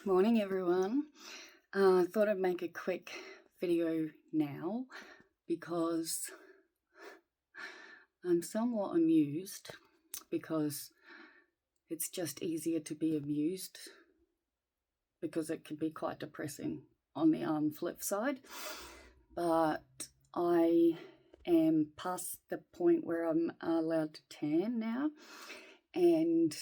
Morning everyone. I thought I'd make a quick video now because I'm somewhat amused, because it's just easier to be amused because it can be quite depressing on the flip side. But I am past the point where I'm allowed to tan now, and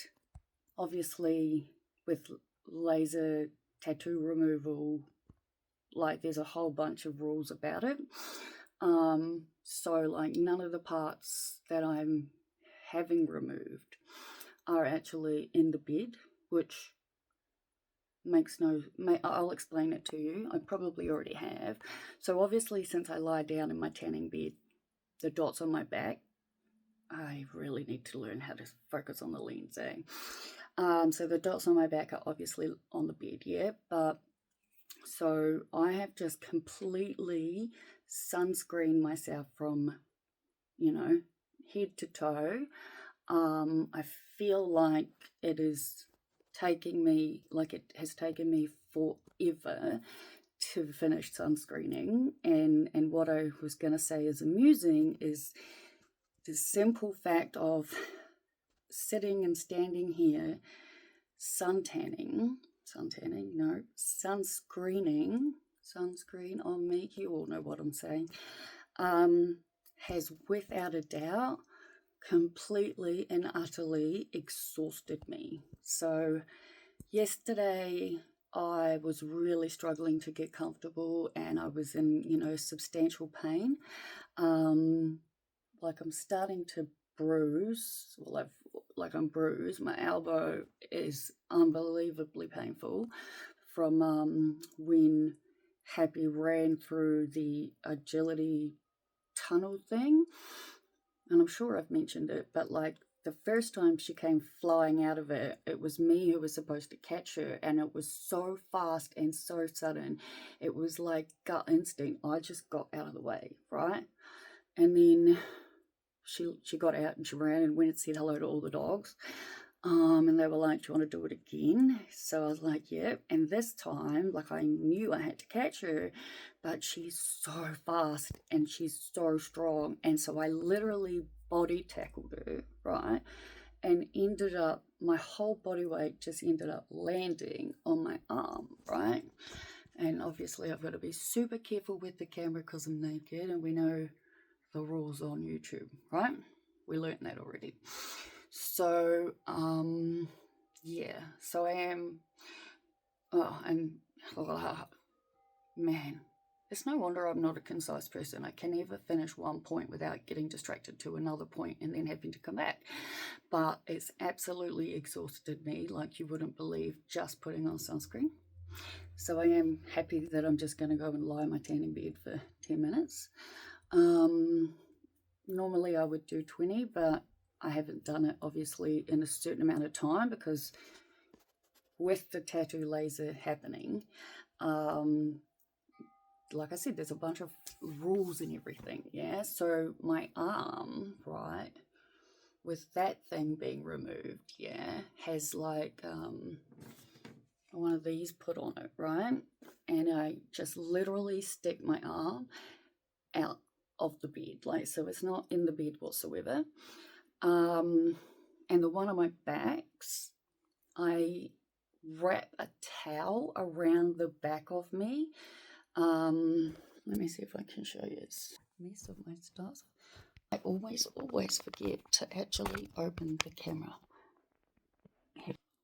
obviously with laser tattoo removal, like there's a whole bunch of rules about it. So like none of the parts that I'm having removed are actually in the bed, which I'll explain it to you. I probably already have. So obviously, since I lie down in my tanning bed, the dots on my back, I really need to learn how to focus on the lens, eh? So the dots on my back are obviously on the bed, yeah, but so I have just completely sunscreened myself from, head to toe. I feel like it has taken me forever to finish sunscreening. And what I was going to say is amusing is the simple fact of sitting and standing here sunscreening sunscreen on me, you all know what I'm saying, has without a doubt completely and utterly exhausted me. So yesterday I was really struggling to get comfortable, and I was in substantial pain. Like I'm starting to bruise. I'm bruised. My elbow is unbelievably painful from when Happy ran through the agility tunnel thing. And I'm sure I've mentioned it, but like the first time she came flying out of it, it was me who was supposed to catch her, and it was so fast and so sudden. It was like gut instinct. I just got out of the way, right? And then she got out and she ran and went and said hello to all the dogs. And they were like, do you want to do it again? So I was like, yep. And this time, like, I knew I had to catch her, but she's so fast and she's so strong. And so I literally body tackled her, right? And my whole body weight just ended up landing on my arm, right? And obviously I've got to be super careful with the camera because I'm naked, and we know the rules on YouTube, right? We learned that already. So, yeah, so I am, man, it's no wonder I'm not a concise person. I can never finish one point without getting distracted to another point and then having to come back. But it's absolutely exhausted me like you wouldn't believe, just putting on sunscreen. So I am happy that I'm just going to go and lie in my tanning bed for 10 minutes. Normally I would do 20, but I haven't done it obviously in a certain amount of time because with the tattoo laser happening, like I said, there's a bunch of rules and everything, yeah? So my arm, right, with that thing being removed, yeah, has like one of these put on it, right? And I just literally stick my arm out of the bed, like, so it's not in the bed whatsoever. And the one on my backs, I wrap a towel around the back of me. Let me see if I can show you. It's a mess of my stuff. I always forget to actually open the camera.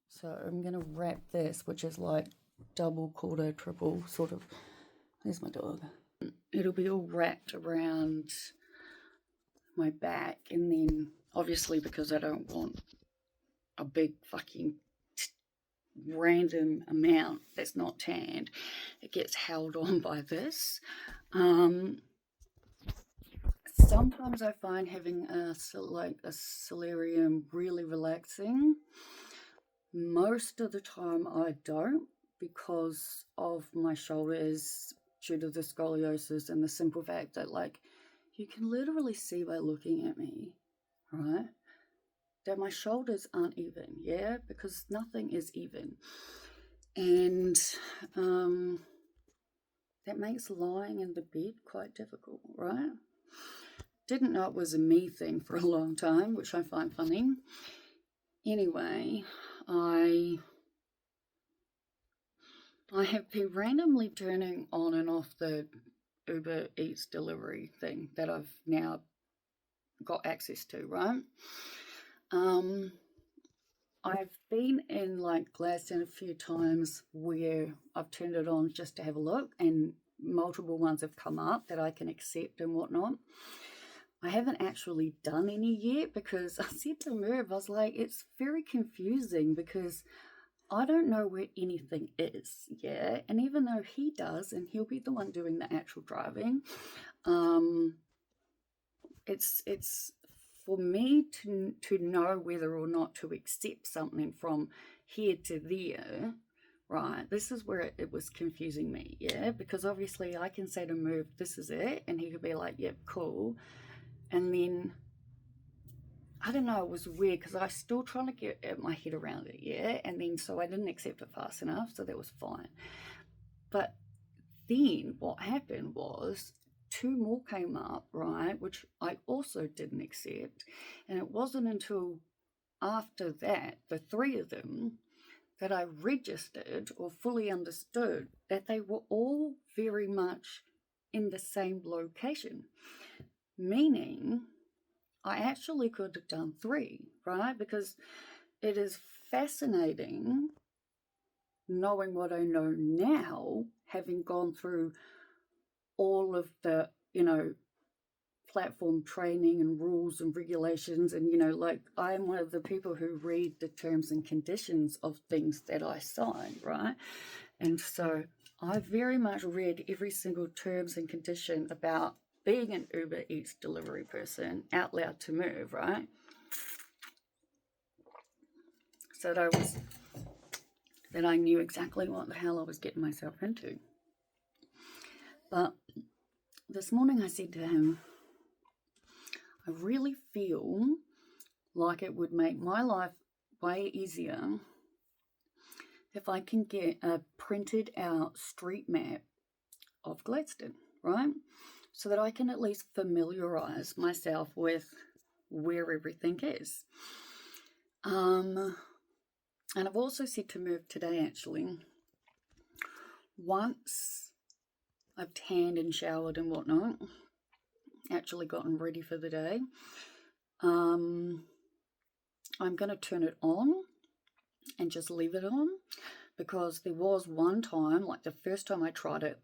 So I'm going to wrap this, which is like double, quarter, triple, sort of. There's my dog. It'll be all wrapped around my back, and then obviously because I don't want a big fucking random amount that's not tanned, it gets held on by this. Sometimes I find having a solarium really relaxing. Most of the time I don't, because of my shoulders, due to the scoliosis and the simple fact that, like, you can literally see by looking at me, right, that my shoulders aren't even, yeah, because nothing is even. And that makes lying in the bed quite difficult, right? Didn't know it was a me thing for a long time, which I find funny. Anyway, I have been randomly turning on and off the Uber Eats delivery thing that I've now got access to, right? I've been in like Gladstone a few times where I've turned it on just to have a look, and multiple ones have come up that I can accept and whatnot. I haven't actually done any yet because I said to Merv, I was like, it's very confusing because I don't know where anything is, yeah? And even though he does, and he'll be the one doing the actual driving, it's for me to know whether or not to accept something from here to there, right? This is where it was confusing me, yeah? Because obviously I can say to Merv, this is it, and he could be like, yep, cool. And then, I don't know, it was weird because I was still trying to get my head around it, yeah? And then, so I didn't accept it fast enough, so that was fine. But then what happened was 2 more came up, right, which I also didn't accept. And it wasn't until after that, the 3 of them, that I registered or fully understood that they were all very much in the same location. Meaning, I actually could have done 3, right? Because it is fascinating knowing what I know now, having gone through all of the, platform training and rules and regulations. And, like I'm one of the people who read the terms and conditions of things that I sign, right? And so I very much read every single terms and condition about being an Uber Eats delivery person out loud to Merv, right? So that I knew exactly what the hell I was getting myself into. But this morning I said to him, I really feel like it would make my life way easier if I can get a printed out street map of Gladstone, right? So that I can at least familiarize myself with where everything is. And I've also said to Merv today, actually, once I've tanned and showered and whatnot, actually gotten ready for the day, I'm going to turn it on and just leave it on, because there was one time, like the first time I tried it,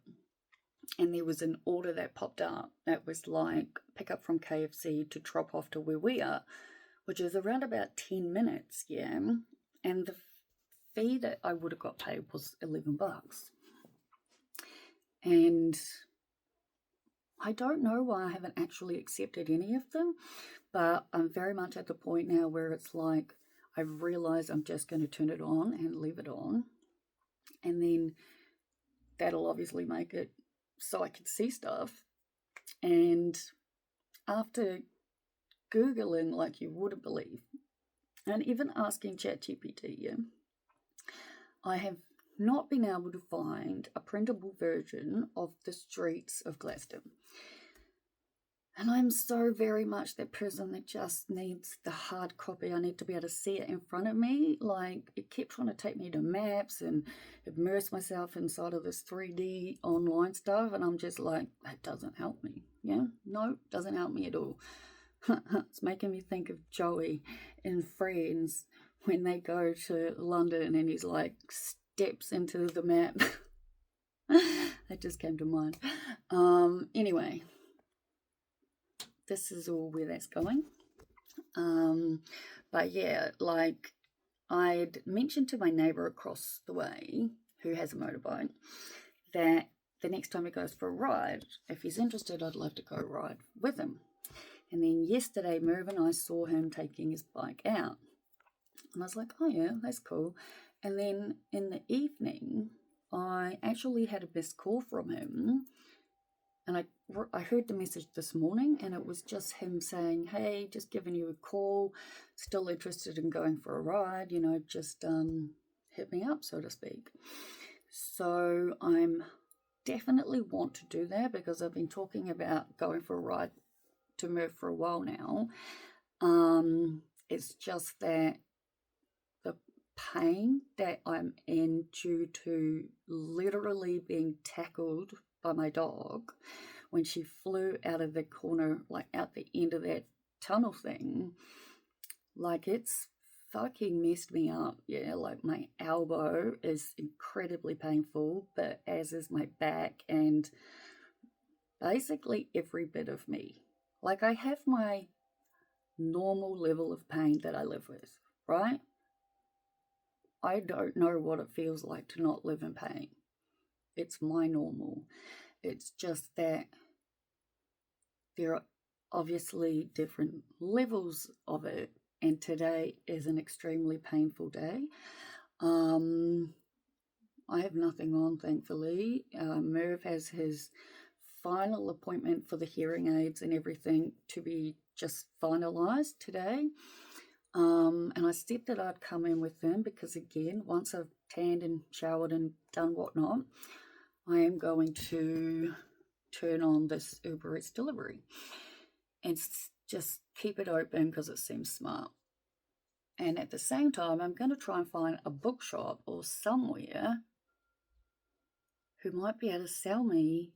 and there was an order that popped up that was like pick up from KFC to drop off to where we are, which is around about 10 minutes, yeah? And the fee that I would have got paid was $11. And I don't know why I haven't actually accepted any of them, but I'm very much at the point now where it's like I've realized I'm just going to turn it on and leave it on. And then that'll obviously make it so I can see stuff. And after Googling like you wouldn't believe, and even asking ChatGPT, yeah, I have not been able to find a printable version of the streets of Gladstone. And I'm so very much that person that just needs the hard copy. I need to be able to see it in front of me. Like, it kept trying to take me to maps and immerse myself inside of this 3D online stuff. And I'm just like, that doesn't help me. Yeah, no, doesn't help me at all. It's making me think of Joey in Friends when they go to London and he's like steps into the map. That just came to mind. Anyway, this is all where that's going. But yeah, like I'd mentioned to my neighbour across the way who has a motorbike that the next time he goes for a ride, if he's interested, I'd love to go ride with him. And then yesterday, Merv and I saw him taking his bike out. And I was like, oh yeah, that's cool. And then in the evening, I actually had a missed call from him. And I heard the message this morning, and it was just him saying, hey, just giving you a call, still interested in going for a ride, just hit me up, so to speak. So I'm definitely want to do that because I've been talking about going for a ride to Murph for a while now. It's just that the pain that I'm in due to literally being tackled by my dog when she flew out of the corner, like out the end of that tunnel thing, like it's fucking messed me up. Yeah, like my elbow is incredibly painful, but as is my back and basically every bit of me. Like I have my normal level of pain that I live with, right? I don't know what it feels like to not live in pain. It's my normal. It's just that there are obviously different levels of it, and today is an extremely painful day. I have nothing on, thankfully. Merv has his final appointment for the hearing aids and everything to be just finalised today. And I said that I'd come in with them because, again, once I've tanned and showered and done whatnot, I am going to turn on this Uber Eats delivery and just keep it open because it seems smart. And at the same time, I'm going to try and find a bookshop or somewhere who might be able to sell me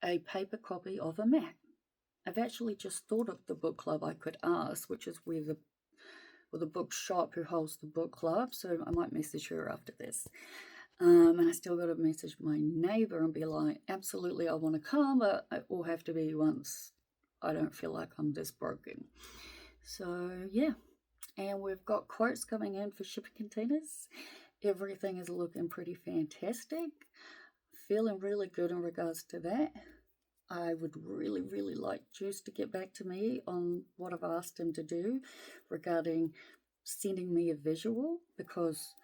a paper copy of a Mac. I've actually just thought of the book club I could ask, which is where the bookshop who holds the book club, so I might message her after this. And I still got to message my neighbour and be like, absolutely, I want to come, but it will have to be once I don't feel like I'm this broken. So, yeah. And we've got quotes coming in for shipping containers. Everything is looking pretty fantastic. Feeling really good in regards to that. I would really, really like Juice to get back to me on what I've asked him to do regarding sending me a visual, because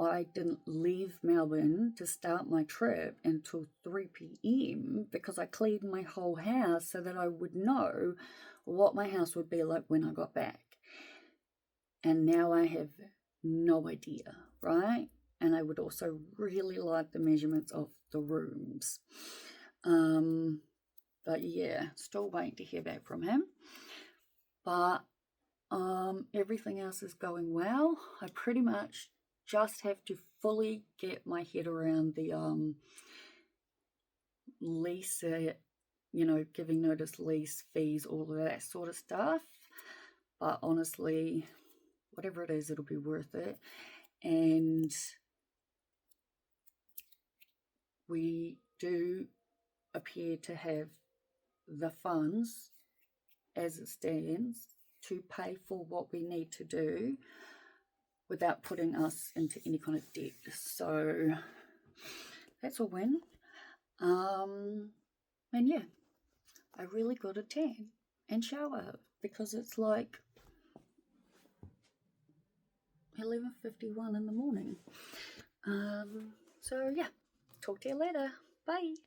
I didn't leave Melbourne to start my trip until 3 p.m. because I cleaned my whole house so that I would know what my house would be like when I got back. And now I have no idea, right? And I would also really like the measurements of the rooms. But yeah, still waiting to hear back from him. But everything else is going well. I pretty much just have to fully get my head around the lease, giving notice, lease, fees, all of that sort of stuff. But honestly, whatever it is, it'll be worth it. And we do appear to have the funds as it stands to pay for what we need to do without putting us into any kind of debt. So that's a win. And yeah, I really got a tan and shower because it's like 11:51 in the morning. So yeah, talk to you later. Bye.